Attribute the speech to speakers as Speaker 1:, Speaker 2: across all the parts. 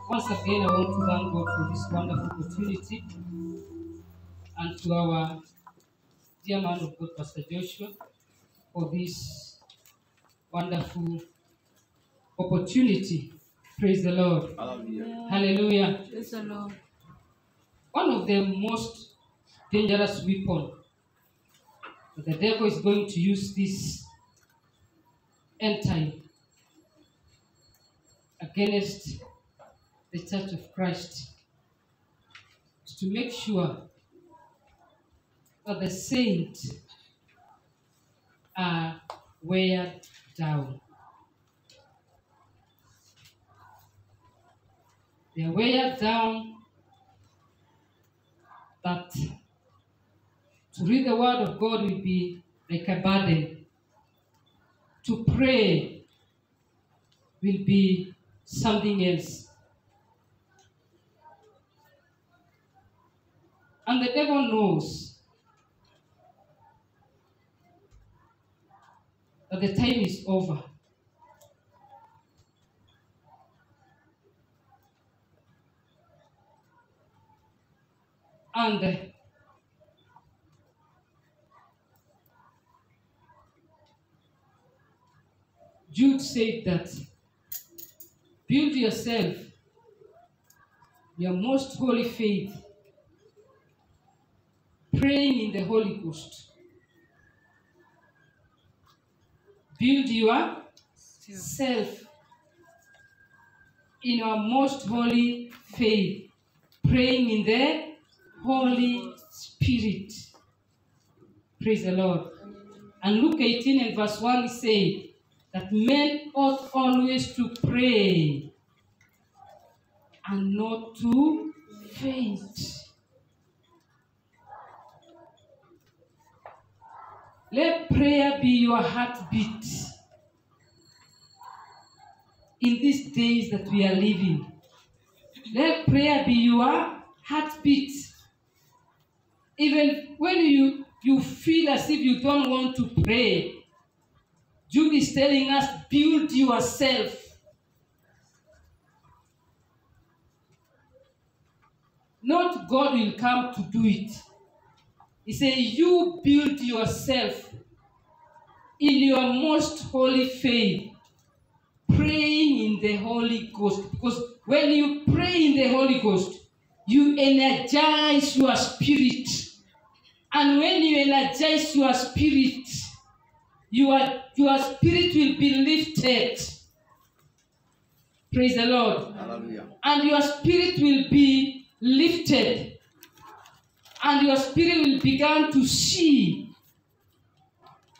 Speaker 1: Once again, I want to thank God for this wonderful opportunity, and to our dear man of God, Pastor Joshua, for this wonderful opportunity. Praise the Lord.
Speaker 2: Hallelujah.
Speaker 1: Hallelujah.
Speaker 3: Praise the Lord.
Speaker 1: One of the most dangerous weapons that the devil is going to use this end time against the Church of Christ is to make sure that the saints are weighed down. They are weighed down that to read the word of God will be like a burden. To pray will be something else. And the devil knows that the time is over. And Jude said that build yourself your most holy faith, praying in the Holy Ghost. Build yourself in your most holy faith, praying in the Holy Spirit. Praise the Lord. And Luke 18 and verse 1 says that men ought always to pray and not to faint. Let prayer be your heartbeat in these days that we are living. Let prayer be your heartbeat. Even when you feel as if you don't want to pray, Jude is telling us, build yourself. Not God will come to do it. He says, you build yourself in your most holy faith, praying in the Holy Ghost. Because when you pray in the Holy Ghost, you energize your spirit. And when you energize your spirit, your spirit will be lifted. Praise the Lord.
Speaker 2: Hallelujah.
Speaker 1: And your spirit will be lifted. And your spirit will begin to see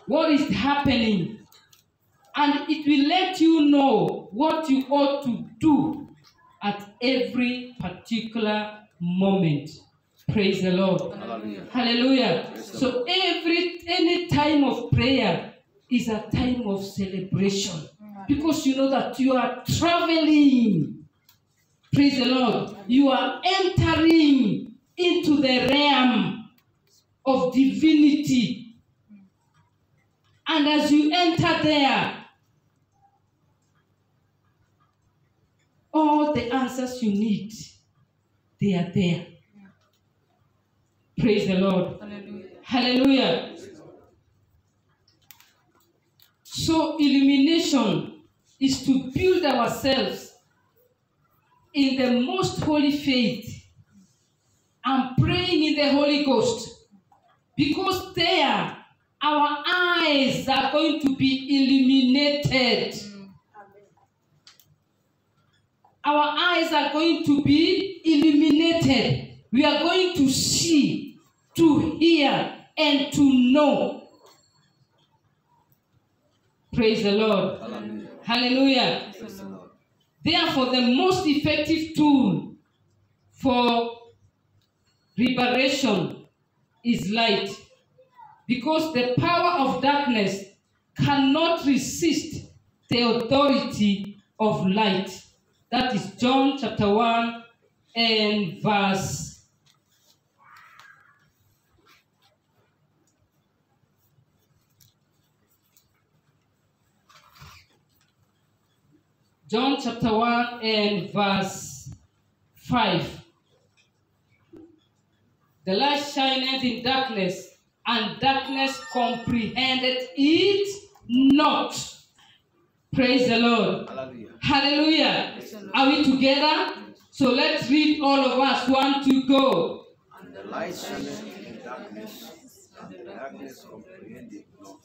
Speaker 1: what is happening. And it will let you know what you ought to do at every particular moment. Praise the Lord.
Speaker 2: Hallelujah.
Speaker 1: Hallelujah.
Speaker 2: Praise the
Speaker 1: So any time of prayer is a time of celebration. Because you know that you are traveling. Praise the Lord. You are entering into the realm of divinity. And as you enter there, all the answers you need, they are there. Praise the Lord.
Speaker 3: Hallelujah.
Speaker 1: Hallelujah. So illumination is to build ourselves in the most holy faith and praying in the Holy Ghost. Because there, our eyes are going to be illuminated. Our eyes are going to be illuminated. We are going to see, to hear, and to know. Praise the Lord.
Speaker 2: Hallelujah.
Speaker 1: Hallelujah.
Speaker 2: Praise the Lord.
Speaker 1: Therefore, the most effective tool for liberation is light. Because the power of darkness cannot resist the authority of light. That is John chapter 1 and verse John chapter 1 and verse 5. The light shineth in darkness, and darkness comprehended it not. Praise the Lord.
Speaker 2: Hallelujah.
Speaker 1: Hallelujah. Are we together? So let's read all of us. 1, 2, go.
Speaker 2: And the light shineth in darkness, and the darkness comprehended not.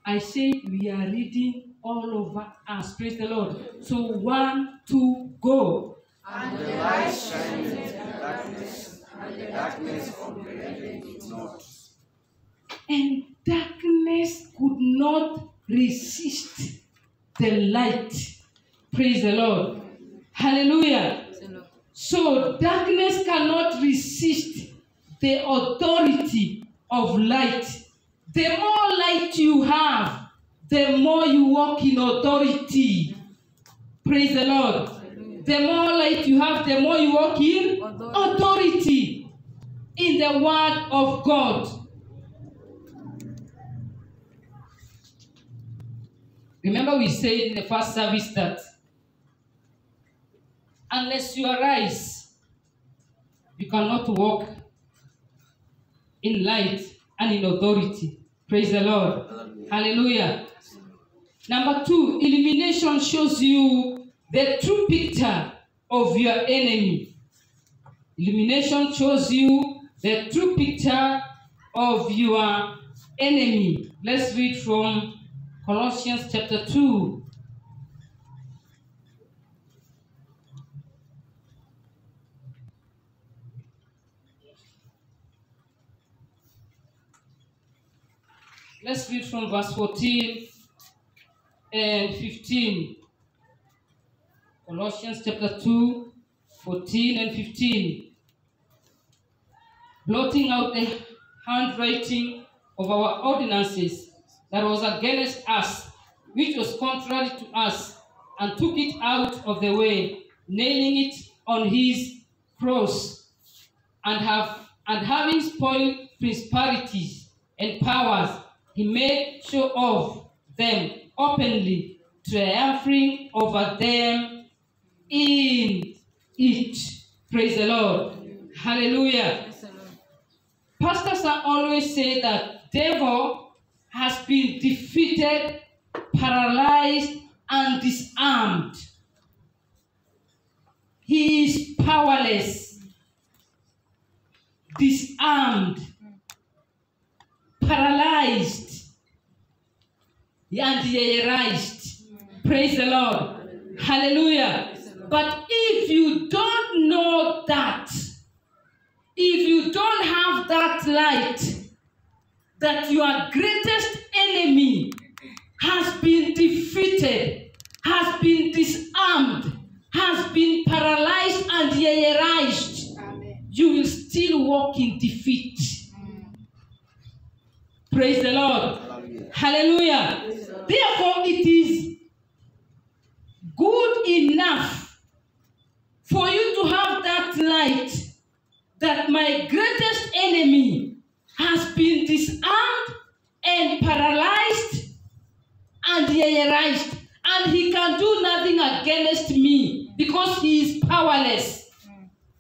Speaker 1: I say we are reading all over us. Praise the Lord. So 1, 2, go.
Speaker 2: And the light shineth in darkness, and the darkness comprehended it not.
Speaker 1: And darkness could not resist the light. Praise the Lord. Hallelujah. So darkness cannot resist the authority of light. The more light you have, the more you walk in authority. Praise the Lord. The more light you have, the more you walk in authority in the word of God. Remember we said in the first service that unless you arise, you cannot walk in light and in authority. Praise the Lord. Hallelujah. Number 2, illumination shows you the true picture of your enemy. Illumination shows you the true picture of your enemy. Let's read from Colossians chapter 2. Let's read from verse 14 and 15. Colossians chapter 2, 14 and 15. Blotting out the handwriting of our ordinances that was against us, which was contrary to us, and took it out of the way, nailing it on his cross, and having spoiled principalities and powers, he made show of them openly, triumphing over them in it. Praise the Lord. Hallelujah. Pastors are always say that devil has been defeated, paralyzed, and disarmed. He is powerless, disarmed, paralyzed, and terrorized. Praise the Lord. Hallelujah. But if you don't know that, if you don't have that light, that your greatest enemy has been defeated, has been disarmed, has been paralyzed and terrorized, you will still walk in defeat. Praise the Lord. Hallelujah. Therefore, it is good enough for you to have that light, that my greatest enemy has been disarmed and paralyzed and terrorized, and he can do nothing against me because he is powerless.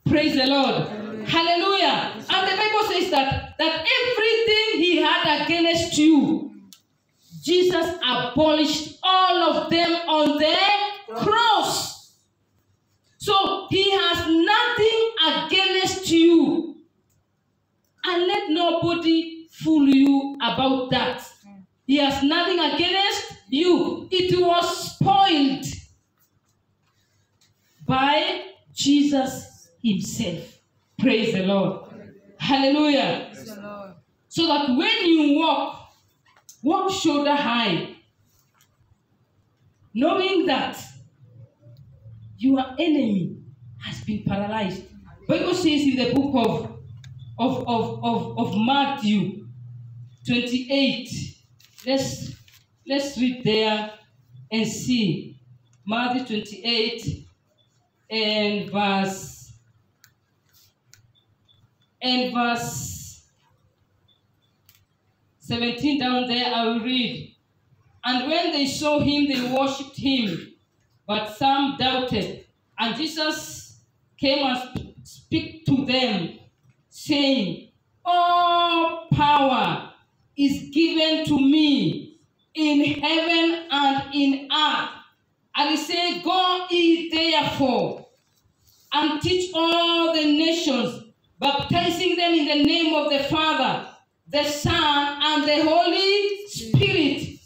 Speaker 1: Praise the Lord. Hallelujah. And the Bible says that everything he had against you, Jesus abolished all of them on the cross. So he has nothing against you. And let nobody fool you about that. He has nothing against you. It was spoiled by Jesus himself. Praise the Lord. Hallelujah.
Speaker 3: Praise the Lord.
Speaker 1: So that when you walk shoulder high, knowing that your enemy has been paralyzed. Bible says in the book of Matthew 28. Let's read there and see. Matthew 28 and verse 17 down there. I will read. And when they saw him, they worshipped him, but some doubted. And Jesus came and speak to them, saying, all power is given to me in heaven and in earth. And he said, go ye therefore and teach all the nations, baptizing them in the name of the Father, the Son, and the Holy Spirit.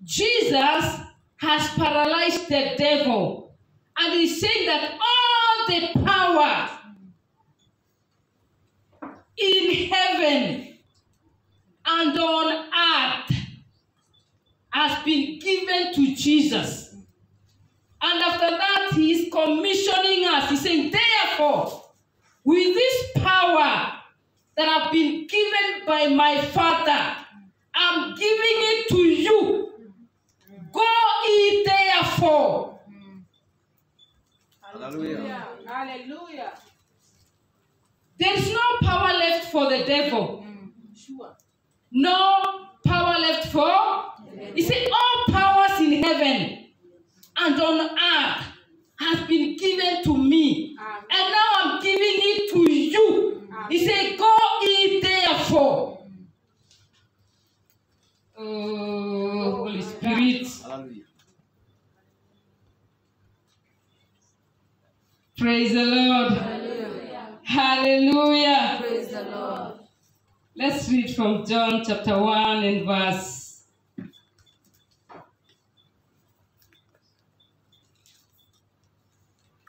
Speaker 1: Jesus has paralyzed the devil. And he's saying that all the power in heaven and on earth has been given to Jesus. And after that, he is commissioning us. He's saying, therefore, with this power that have been given by my Father, I'm giving it to you. Go ye therefore.
Speaker 2: Hallelujah.
Speaker 3: Hallelujah.
Speaker 1: There is no power left for the devil.
Speaker 3: Sure.
Speaker 1: No power left for. He said, all powers in heaven and on earth has been given to me.
Speaker 3: Amen.
Speaker 1: And now I'm giving it to you.
Speaker 3: Amen.
Speaker 1: He said, go ye therefore. Oh, Holy Spirit.
Speaker 2: Hallelujah.
Speaker 1: Praise the Lord.
Speaker 3: Hallelujah.
Speaker 1: Hallelujah.
Speaker 3: Praise the Lord.
Speaker 1: Let's read from John chapter 1 and verse.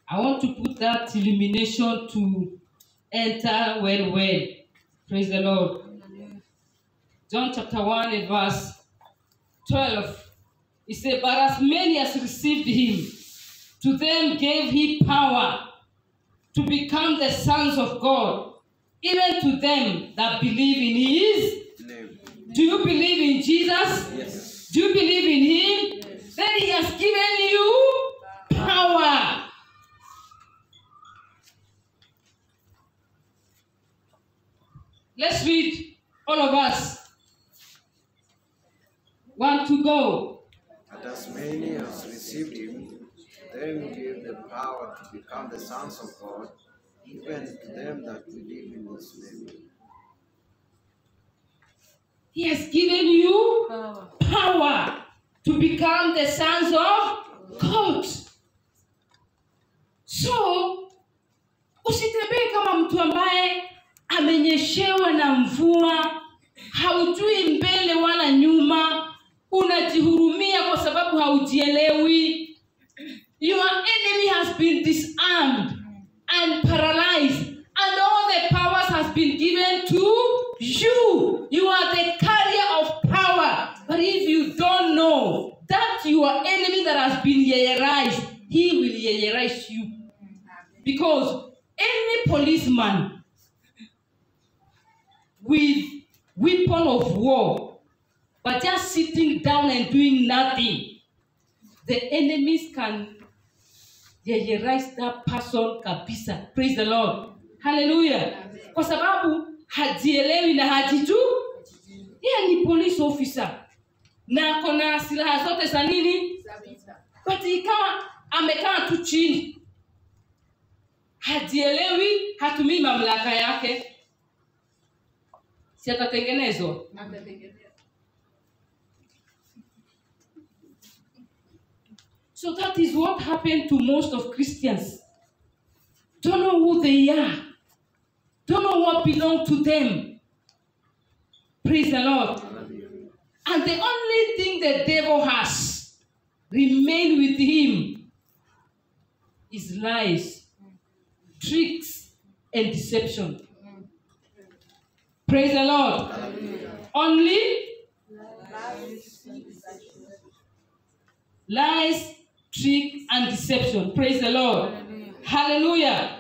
Speaker 1: I want to put that illumination to enter well. Praise the Lord. John chapter 1 and verse 12. He said, but as many as received him, to them gave he power to become the sons of God, even to them that believe in his
Speaker 2: Name.
Speaker 1: Do you believe in Jesus?
Speaker 2: Yes.
Speaker 1: Do you believe in him?
Speaker 3: Yes.
Speaker 1: Then he has given you power. Let's read, all of us. 1 to go.
Speaker 2: And as many as received him, them gave the power to become the sons of God, even to them that believe in his name.
Speaker 1: He has given you
Speaker 3: Power.
Speaker 1: power to become the sons of God. So, usitembee kama mtu ambaye amenyeshewa na mvua, haujui mbele wala nyuma, unajihurumia kwa sababu haujielewi. Your enemy has been disarmed and paralyzed, and all the powers has been given to you. You are the carrier of power. But if you don't know that your enemy that has been yearized, he will yearize you. Because any policeman with weapon of war, but just sitting down and doing nothing, the enemies can yearize that person kabisa. Praise the Lord. Hallelujah. Kwa sababu hajielewi na hajiju. Yeye ni police officer. Na kona silaha zote za nini? But ikawa amekaa tu chini. Hajielewi, hatumii mamlaka yake. Si atatengenezwa. So that is what happened to most of Christians. Don't know who they are. Don't know what belongs to them. Praise the Lord. And the only thing the devil has remain with him is lies, tricks, and deception. Praise the Lord. Only lies, trick, and deception. Praise the Lord. Hallelujah.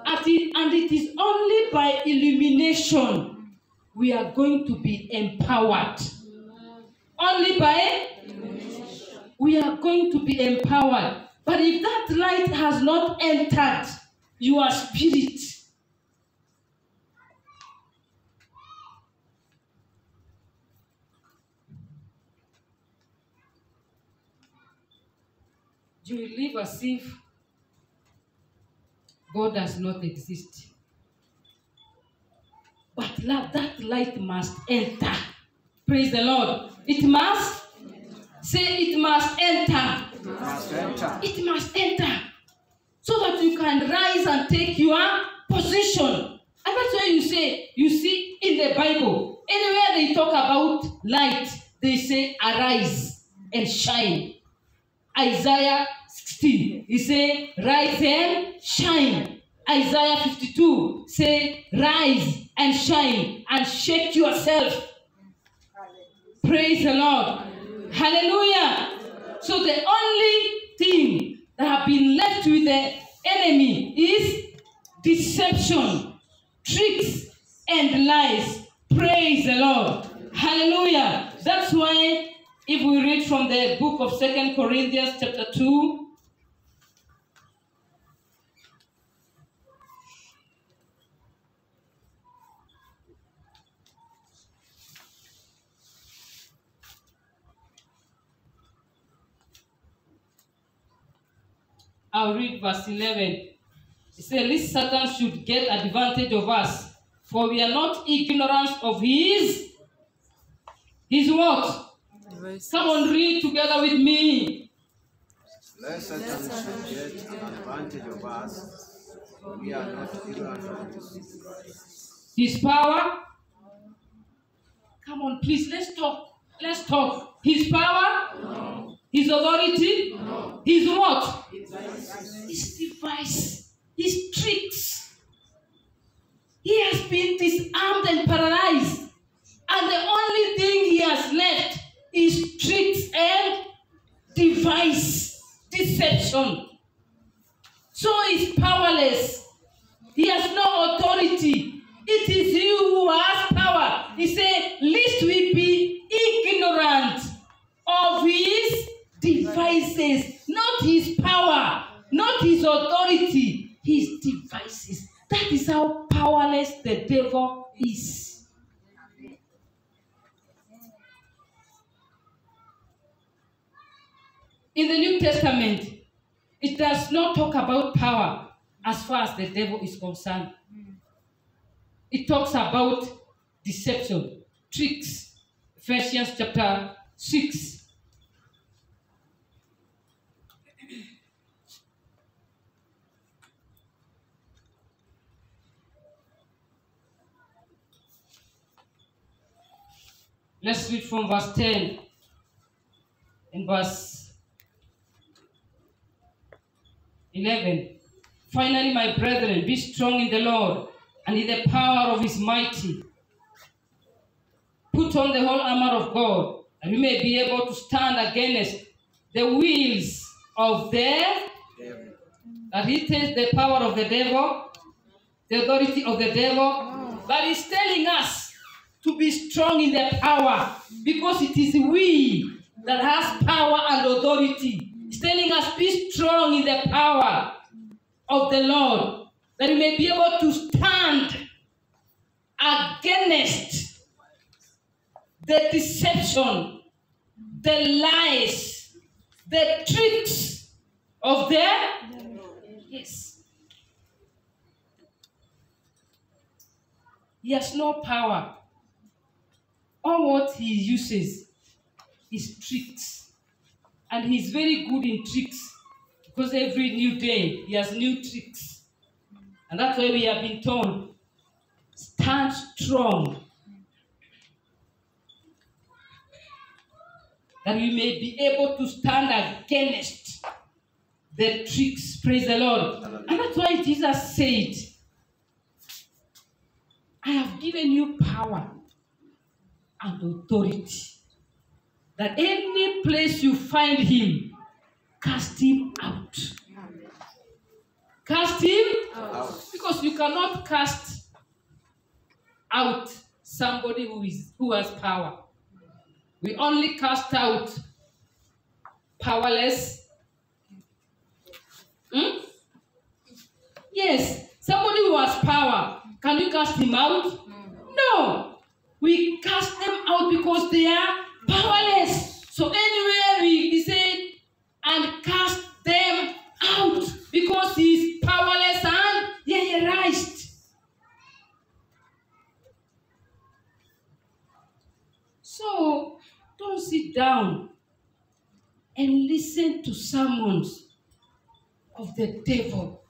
Speaker 1: And it is only by illumination we are going to be empowered. Only by we are going to be empowered. But if that light has not entered your spirit, you will live as if God does not exist. But that light must enter. Praise the Lord. It must. Say it must enter.
Speaker 2: It must enter.
Speaker 1: It must enter. So that you can rise and take your position. And that's why you see in the Bible, anywhere they talk about light, they say arise and shine. Isaiah 16, he say rise and shine. Isaiah 52, say rise and shine and shake yourself. Praise the Lord. Hallelujah. So the only thing that have been left with the enemy is deception, tricks, and lies. Praise the Lord. Hallelujah. That's why if we read from the book of 2 Corinthians chapter 2, I'll read verse 11. It says, lest Satan should get advantage of us, for we are not ignorant of his what? Come on, read together with me.
Speaker 2: Lest Satan should get advantage of us, we are not ignorant of
Speaker 1: His power. Come on, please, let's talk. Let's talk. His power? No. His authority? No. His what? His device. His tricks. He has been disarmed and paralyzed. And the only thing he has left is tricks and device, deception. So he's powerless. He has no authority. It is you who has power. He said, lest we be ignorant of his devices, not his power, not his authority, his devices. That is how powerless the devil is. In the New Testament, it does not talk about power as far as the devil is concerned. It talks about deception, tricks. Ephesians chapter 6. Let's read from verse 10 and verse 11. Finally, my brethren, be strong in the Lord and in the power of his mighty. Put on the whole armor of God, and you may be able to stand against the wheels of the devil. That he takes the power of the devil, the authority of the devil. But he's telling us to be strong in the power, because it is we that has power and authority. He's telling us, be strong in the power of the Lord, that you may be able to stand against the deception, the lies, the tricks of the yes. He has no power. All what he uses is tricks. And he's very good in tricks, because every new day he has new tricks. And that's why we have been told, stand strong, that we may be able to stand against the tricks. Praise the Lord. And that's why Jesus said, I have given you power and authority, that any place you find him, cast him out. Cast him out. Because you cannot cast out somebody who has power. We only cast out powerless. Yes, somebody who has power. Can you cast him out? No. We cast them out because they are powerless. So anywhere we say, and cast them out, because he is powerless and down and listen to sermons of the devil.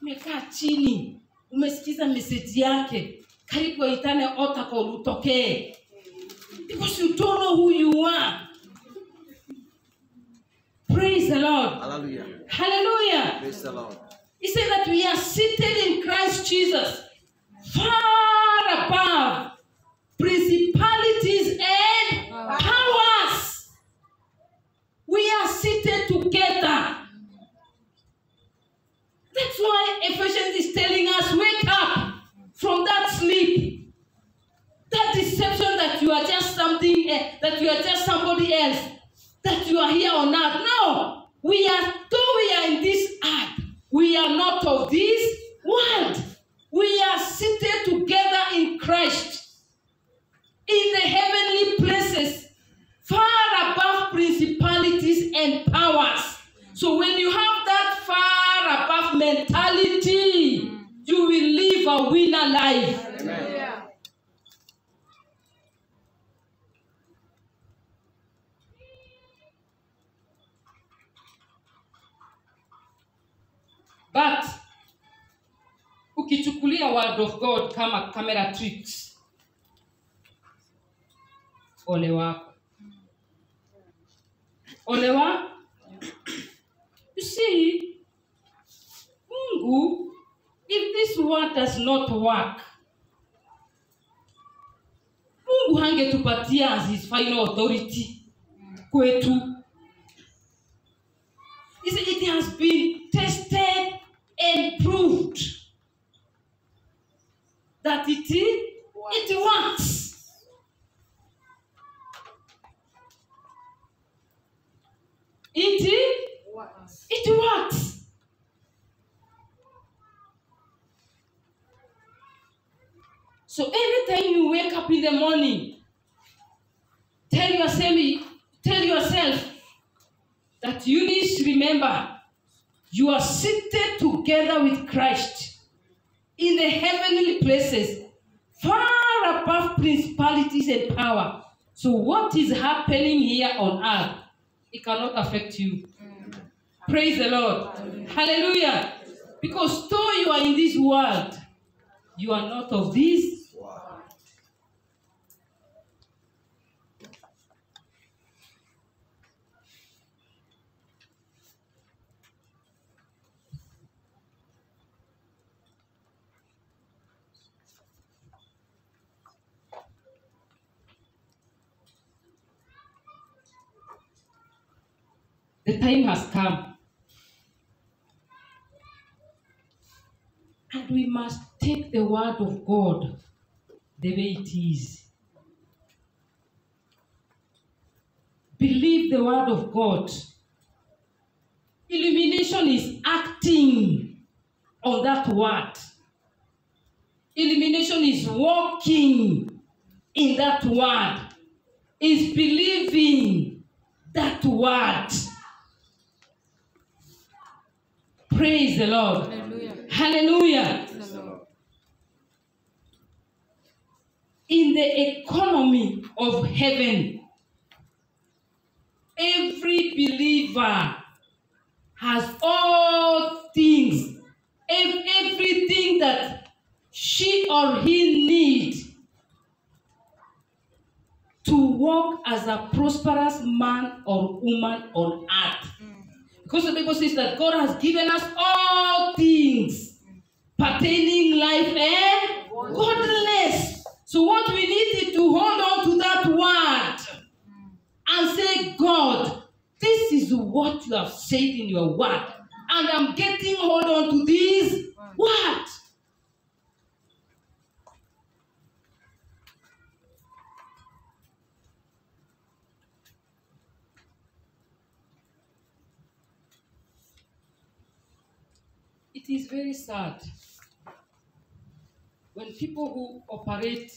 Speaker 1: Umekaa chini, umesikiza message yake, karibu aitane otako utokee. Because you don't know who you are. Praise the Lord.
Speaker 2: Hallelujah.
Speaker 1: Hallelujah.
Speaker 2: Praise the Lord.
Speaker 1: He said that we are seated in Christ Jesus, far above principalities and powers. We are seated together. That's why Ephesians is telling us, wake up from that sleep. That deception that you are just something, that you are just somebody else, that you are here on earth. No, though we are in this earth, we are not of this world. We are seated together in Christ, in the heavenly places, far above principalities and powers. So when you have that far above mentality, you will live a winner life.
Speaker 2: Amen.
Speaker 1: But ukichukulia word of God kama camera tricks, ole wako. Ole wako. You see, Mungu, if this word does not work, Mungu hangetupatia as his final authority kwetu. It has been tested and proved that it works. It works. So anytime you wake up in the morning, tell yourself that you need to remember you are seated together with Christ in the heavenly places, far above principalities and power. So what is happening here on earth, it cannot affect you. Praise the Lord. Hallelujah. Because though you are in this world, you are not of this world. The time has come. And we must take the word of God the way it is. Believe the word of God. Illumination is acting on that word. Illumination is walking in that word. Is believing that word. Praise the Lord.
Speaker 3: Hallelujah.
Speaker 1: Hallelujah.
Speaker 2: Praise the Lord.
Speaker 1: In the economy of heaven, every believer has all things, everything that she or he needs to walk as a prosperous man or woman on earth. Because the Bible says that God has given us all things pertaining life and godliness. So what we need is to hold on to that word and say, God, this is what you have said in your word. And I'm getting hold on to this word. It is very sad when people who operate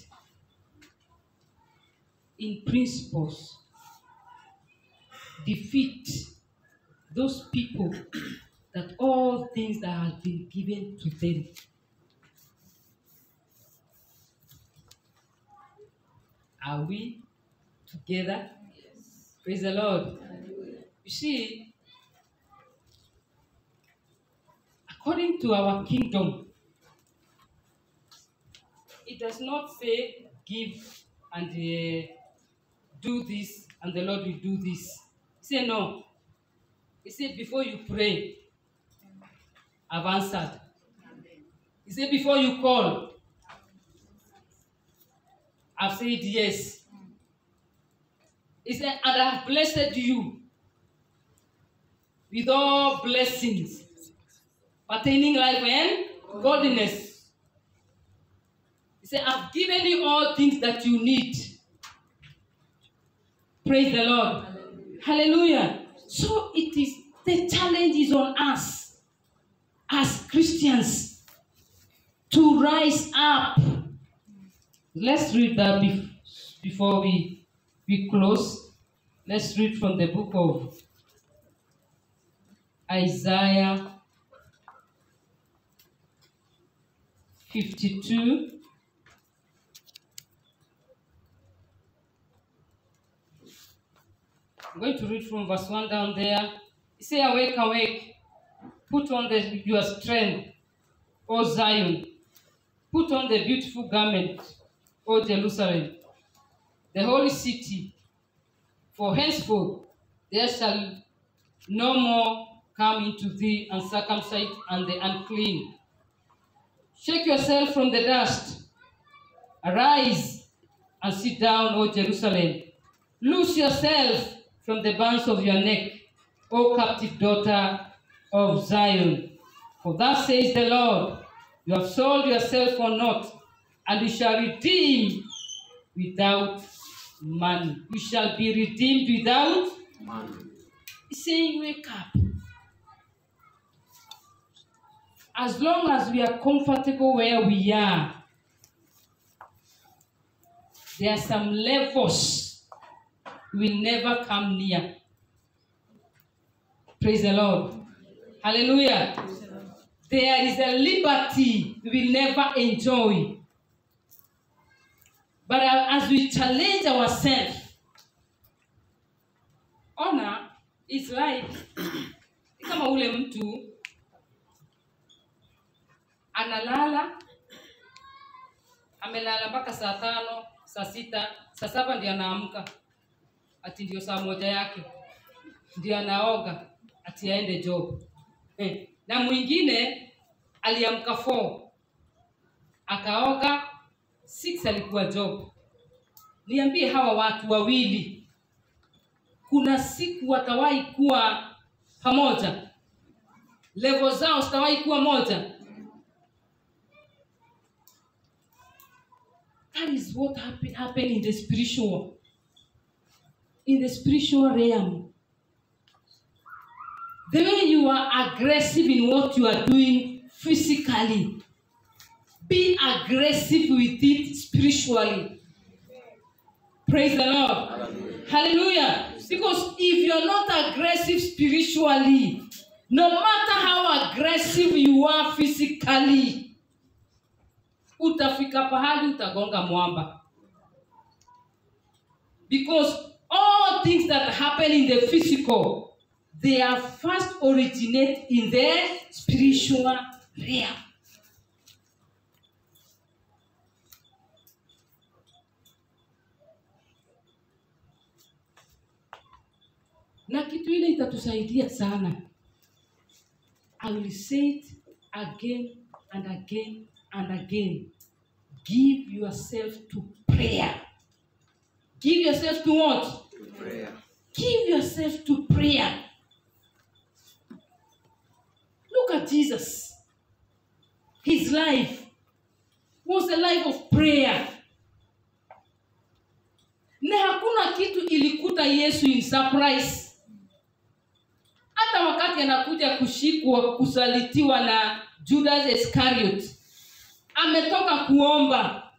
Speaker 1: in principles defeat those people that all things that have been given to them. Are we together? Praise the Lord. You see, according to our kingdom, it does not say give and do this and the Lord will do this. He said no. He said before you pray, I've answered. He said before you call, I've said yes. He said, and I have blessed you with all blessings pertaining life and godliness. He said, I've given you all things that you need. Praise the Lord. Hallelujah. So it is, the challenge is on us as Christians to rise up. Let's read that before we close. Let's read from the book of Isaiah 52. I'm going to read from verse 1 down there. It says, awake, awake, put on your strength, O Zion. Put on the beautiful garment, O Jerusalem, the holy city. For henceforth there shall no more come into thee uncircumcised and the unclean. Shake yourself from the dust. Arise and sit down, O Jerusalem. Loose yourself from the bands of your neck, O captive daughter of Zion. For thus says the Lord, you have sold yourself for naught, and you shall redeem without money. You shall be redeemed without money. He's saying, wake up. As long as we are comfortable where we are, there are some levels we will never come near. Praise the Lord. Hallelujah. There is a liberty we will never enjoy. But as we challenge ourselves, honor is like, kama ule mtu analala, amelala mpaka saa 5, saa 6, saa 7 ndio anaamka. Ati ndio saa 1 yake. Ndio anaoga ati aende job. Na mwingine aliamka 4, akaoga 6, alikuwa job. Niambie hawa watu wawili, kuna siku watawahi kuwa pamoja? Level zao zitawahi kuwa moja? That is what happen in the spiritual. In the spiritual realm. The way you are aggressive in what you are doing physically, be aggressive with it spiritually. Praise the Lord. Hallelujah. Hallelujah. Because if you're not aggressive spiritually, no matter how aggressive you are physically, utafika pahali utagonga mwamba. Because all things that happen in the physical, they are first originate in the spiritual realm. Na kitu ile itatusaidia sana. I will say it again and again and again. Give yourself to prayer. Give yourself to what?
Speaker 2: To prayer.
Speaker 1: Give yourself to prayer. Look at Jesus. His life was a life of prayer. Na hakuna kitu ilikuta Yesu in surprise. Hata wakati anakuja kushikwa, kusalitiwa na Judas Iscariot, ametoka kuomba.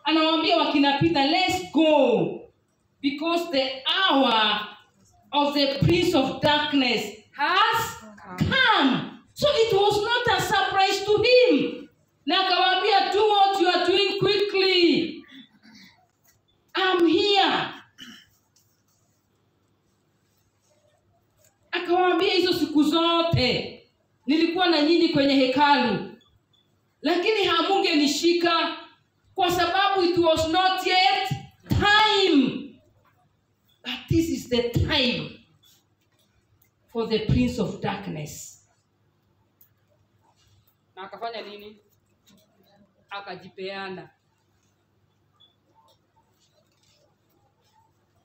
Speaker 1: Anawaambia wakina Peter, let's go, because the hour of the prince of darkness has come. So it was not a surprise to him. Na akawaambia, do what you are doing quickly. I'm here. yote nilikuwa na nyinyi kwenye hekalu, lakini hamungenishika kwa sababu it was not yet time. But this is the time for the prince of darkness. Na akafanya nini? Akajipeana.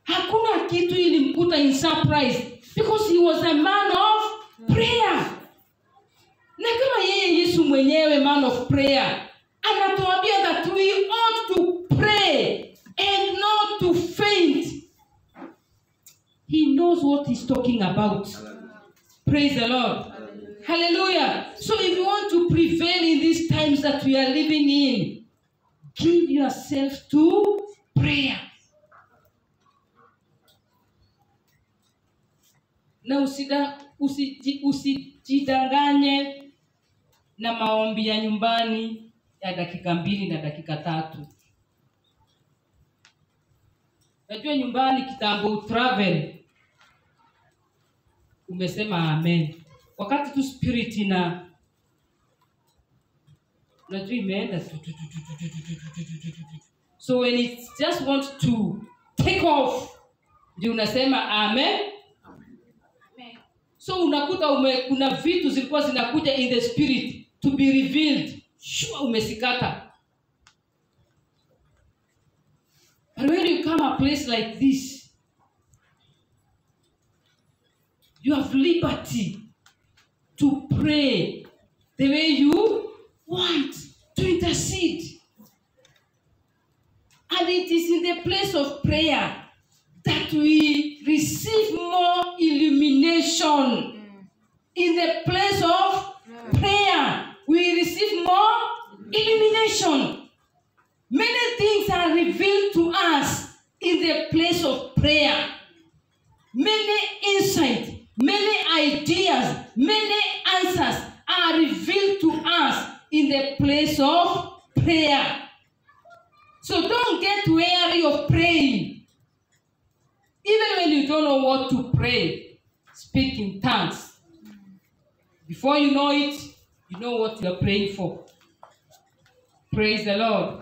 Speaker 1: Hakuna kitu ilimkuta in surprise because he was a man of prayer. Na kama yeye Yesu mwenyewe man of prayer anatuambia that we ought to pray and not to faint. He knows what he's talking about. Praise the Lord. Hallelujah. So if you want to prevail in these times that we are living in, give yourself to prayer. Na usijidanganye na maombi ya nyumbani ya dakika 2 na dakika 3. Najua nyumbani kitambo travel umesema amen. Wakati tu spirit na najua imeenda. So when it just wants to take off, ndio unasema amen. So unakuta kuna vitu zilikuwa zinakuja in the spirit to be revealed. Sure umesikata. But when you come a place like this, you have liberty to pray the way you want, to intercede. And it is in the place of prayer that we receive more illumination. In the place of prayer, we receive more illumination. Many things are revealed to us in the place of prayer. Many insights, many ideas, many answers are revealed to us in the place of prayer. So don't get weary of praying. Even when you don't know what to pray, speak in tongues. Before you know it, you know what you are praying for. Praise the Lord.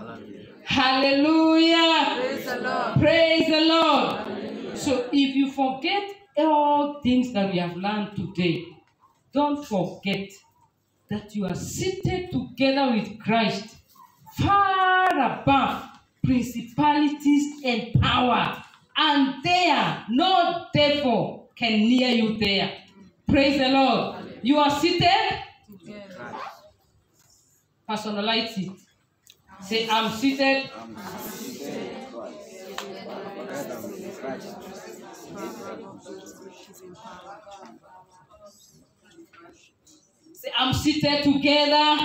Speaker 1: Hallelujah.
Speaker 3: Praise the Lord.
Speaker 1: Praise the Lord. Hallelujah. So if you forget all things that we have learned today, don't forget that you are seated together with Christ far above principalities and power. And there, no devil can near you there. Praise the Lord. You are seated. Personalize it. Say, I'm seated. Say, I'm seated together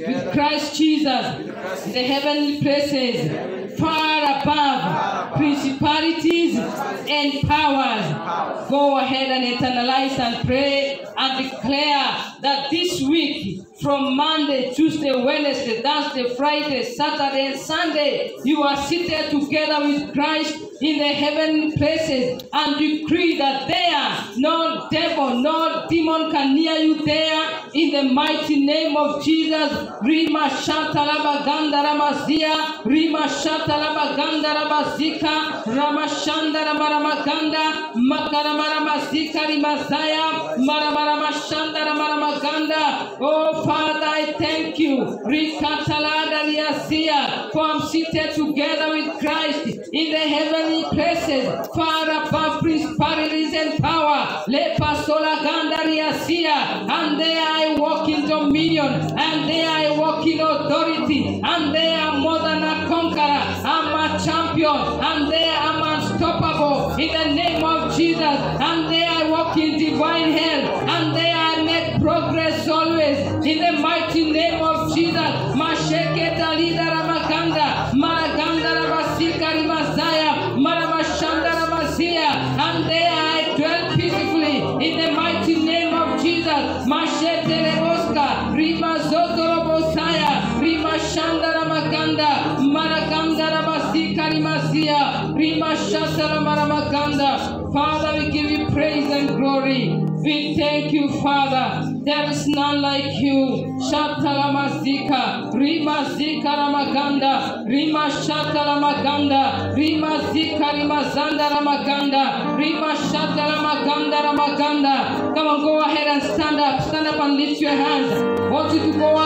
Speaker 1: with Christ Jesus in the heavenly places, far above principalities and powers. Go ahead and internalize and pray and declare that this week, from Monday, Tuesday, Wednesday, Thursday, Friday, Saturday, and Sunday, you are seated together with Christ in the heavenly places, and decree that there no devil, no demon can near you there in the mighty name of Jesus. Rima Shatalaba Gandaramazia, Rima Shatalaba Gandarabazika, Ramashandara Maramaganda, Makaramaramazika Rimazaya, Maramaramashanda Maramaganda. Oh Father, I thank you, Rikatalada Riazia, for I'm seated together with Christ in the heavenly places, far above principalities and power. Lepasola Gandariasia, and there I walk in dominion, and there I walk in authority, and there I'm more than a conqueror. I'm a champion, and there I'm unstoppable in the name of Jesus, and there I walk in divine health, and there I make progress always in the mighty name of Jesus. Masheketa Lida Ramaganda, Maraganda Rabasika Rimazaya, Maramashanda Ramazia, and there I dwell peacefully in the mighty name of Jesus. Mashete Reboska, Rima Zotorobosaya, Rima Shanda Ramaganda, Maraganda Rabasika Rimazia, Rima Shata Ramaganda. Father, we give you praise and glory. We thank you, Father. There is none like you. Shatalamazika, Rima Zika Ramaganda, Rima Shatalamaganda, Rima Zika Rimazanda Ramaganda, Rima Shatalamaganda Ramaganda. Come on, go ahead and stand up and lift your hands. I want you to go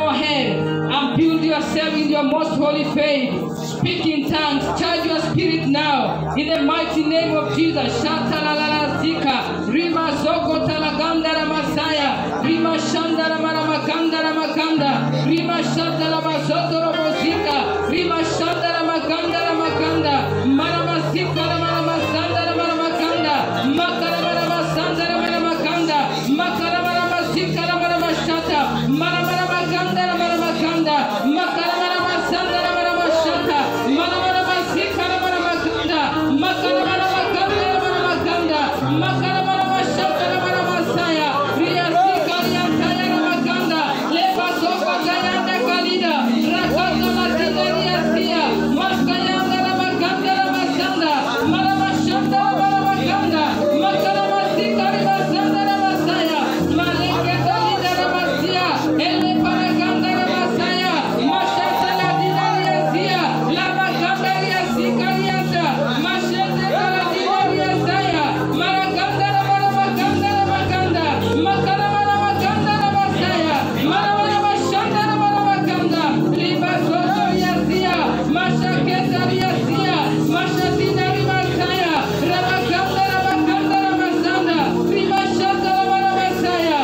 Speaker 1: ahead and build yourself in your most holy faith. Speak in tongues, charge your spirit now. In the mighty name of Jesus. Shatalalazika, Rima Zoko Talaganda Ramasaya, Rima Shandara Maramaganda Ramaganda, Rima Shandara Mazoto Robozika, Rima Shandara Maganda Ramaganda, Maramazika Ramasandara Maramaganda, Makara Maramasandara Maramaganda, Makara Maramazika Ramasata, Maramaraganda Maramaganda, Makara Maramasandara Maramashata, Maramarabazika Ramasanda, Makara Maramaganda Maramaganda, Makara Maramashata Maramasaya, Riazika Riantaya Ramaganda, Leva Sofa Gayanda Kalida, Rakata Latina Riazia, Maskayanda Ramaganda Ramasanda, Maramashanda Maramaganda, Makara Mazika Ramasanda Ramasaya, Maleke Kalida Ramasia, Ele Paraganda Ramasaya, Mashata Latina Riazia, Lamaganda Riazika Rianta, Mashete Kaladina Riazaya, Maraganda Maramaganda Ramaganda, Makara Maramaganda Ramasaya, Maramarabashanda Maramaganda, Liba Soto Riazia, Mashaketa Riazia, Mashatina Rimasaya, Ramaganda Ramaganda Ramasanda, Rimashata Maramasaya.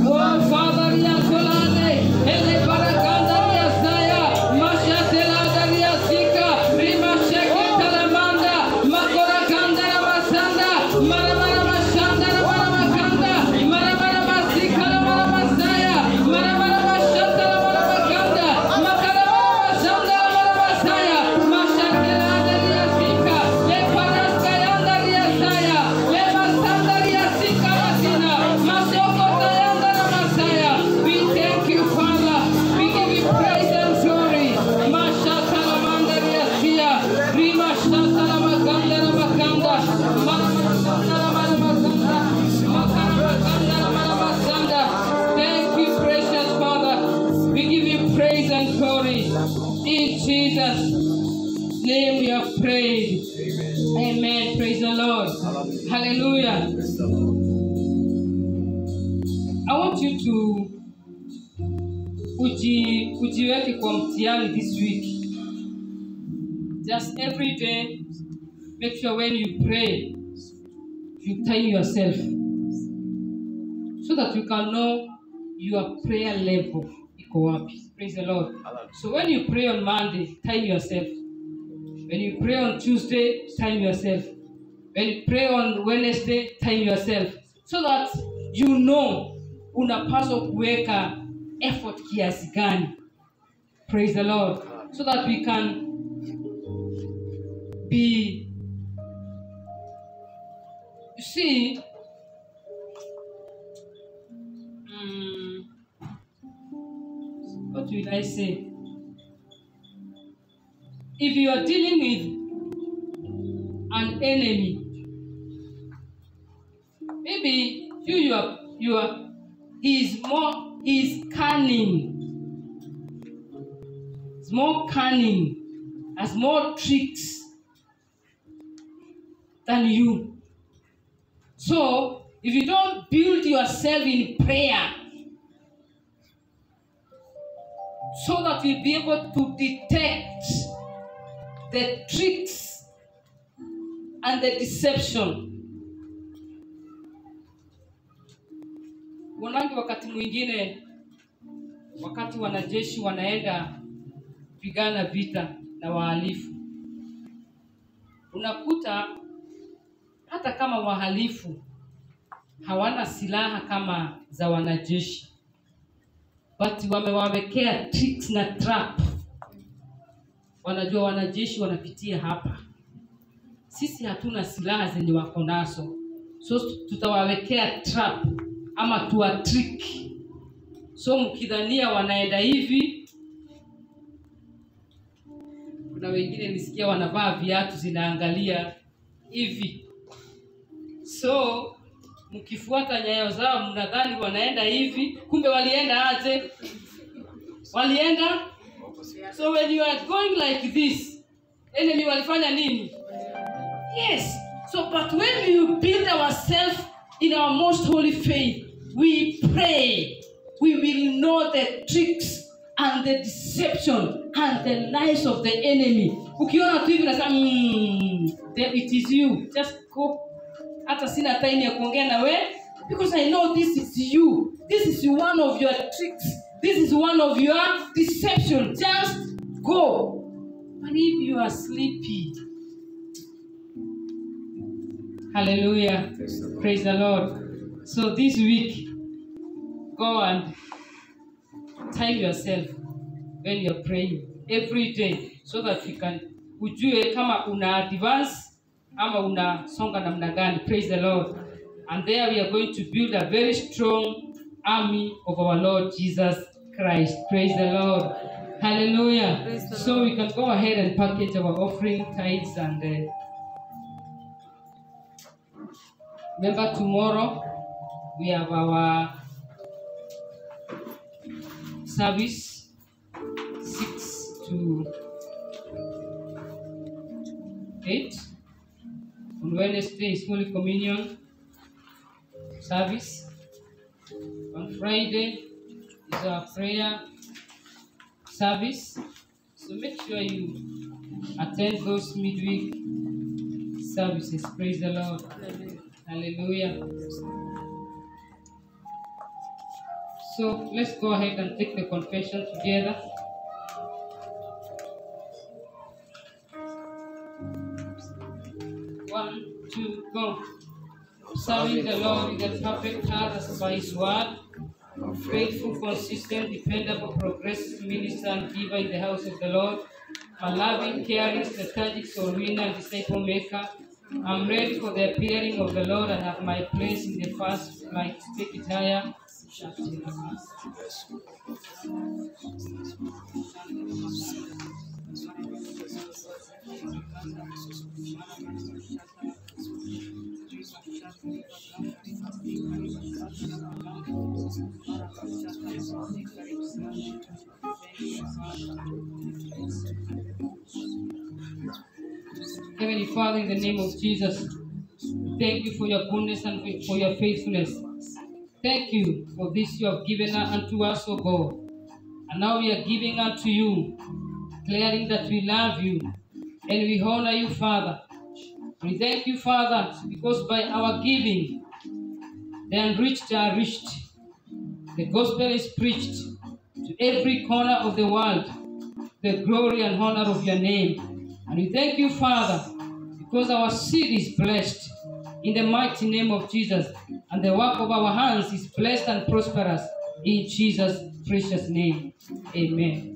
Speaker 1: Oh, Father, Riazolane, Ele Paraganda Riazaya, Mashatela Riazika, Rimasheketa Ramanda, Makoraganda Ramasanda, Maramarabashanda Maramaganda, Maramarabazika Maramasaya, Maramarabashanda Maramaganda, Makarabashanda Maramasaya, Mashatela Riazika, Le Paraskayanda Riazaya, Le Masanda Riazika Rasina, Masoko Tayanda Ramasaya. We thank you, Father. We give you praise and glory. Mashatala Manda Riazia, Rima Shatala Maganda Ramaganda, Maramaraganda Maramaganda, Makarabaganda Maramasanda. Thank you, precious Father. We give you praise and glory. In Jesus' name we have prayed. Amen. Praise the Lord. Hallelujah. I want you to ujiweke kwa mtihani this week. Just every day, make sure when you pray, you time yourself so that you can know your prayer level. Iko wapi. Praise the Lord. So when you pray on Monday, time yourself. When you pray on Tuesday, time yourself. When you pray on Wednesday, time yourself. So that you know unapaswa kuweka effort kiasi gani. Praise the Lord. So that we can be, you see, what will I say? If you are dealing with an enemy, maybe he's cunning. He's more cunning, has more tricks than you. So if you don't build yourself in prayer so that you'll be able to detect the tricks and the deception. Wanangi wakati mwingine, wakati wanajeshi wanaenda pigana vita na wahalifu, unakuta hata kama wahalifu hawana silaha kama za wanajeshi, but wamewawekea tricks na trap. Wanajua wanajeshi wanapitia hapa, sisi hatuna silaha zenye wako nazo, so tutawawekea trap ama tuwa trick. So mkidhania wanaenda hivi, kuna wengine nisikia wanavaa viatu zinaangalia hivi. So mkifuata nyayo zao mnadhani wanaenda hivi, kumbe walienda aje? Walienda. So when you are going like this, enemy walifanya nini? Yes. So but when we build ourselves in our most holy faith, we pray, we will know the tricks and the deception and the lies of the enemy. Ukiona tu hivi unasema then it is you. Just go. Hata sina time ya kuongea na wewe, because I know this is you. This is one of your tricks. This is one of your deception. Just go. And if you are sleepy, hallelujah, praise the Lord. So this week, go and time yourself when you're praying every day, so that you can ujue kama una advance ama unasonga namna gani. Praise the Lord. And there we are going to build a very strong army of our Lord Jesus Christ. Praise the Lord. Hallelujah.
Speaker 3: Praise the
Speaker 1: So we can go ahead and package our offering tithes and remember tomorrow we have our service 6 to 8. On Wednesday is Holy Communion service. On Friday is our prayer service. So make sure you attend those midweek services. Praise the Lord. Hallelujah. So let's go ahead and take the confession together. One, two, go. Serving the Lord with a perfect heart as by His word. Faithful, consistent, dependable, progressive minister and giver in the house of the Lord. A loving, caring, strategic soul winner and disciple maker. I'm ready for the appearing of the Lord and have my place in the first flight. Take it higher. Heavenly Father, in the name of Jesus, thank you for your goodness and for your faithfulness. Thank you for this you have given unto us, O God. And now we are giving unto you, declaring that we love you and we honor you, Father. We thank you, Father, because by our giving, the unreached are reached. The gospel is preached to every corner of the world, the glory and honor of your name. And we thank you, Father, because our seed is blessed in the mighty name of Jesus, and the work of our hands is blessed and prosperous in Jesus' precious name. Amen.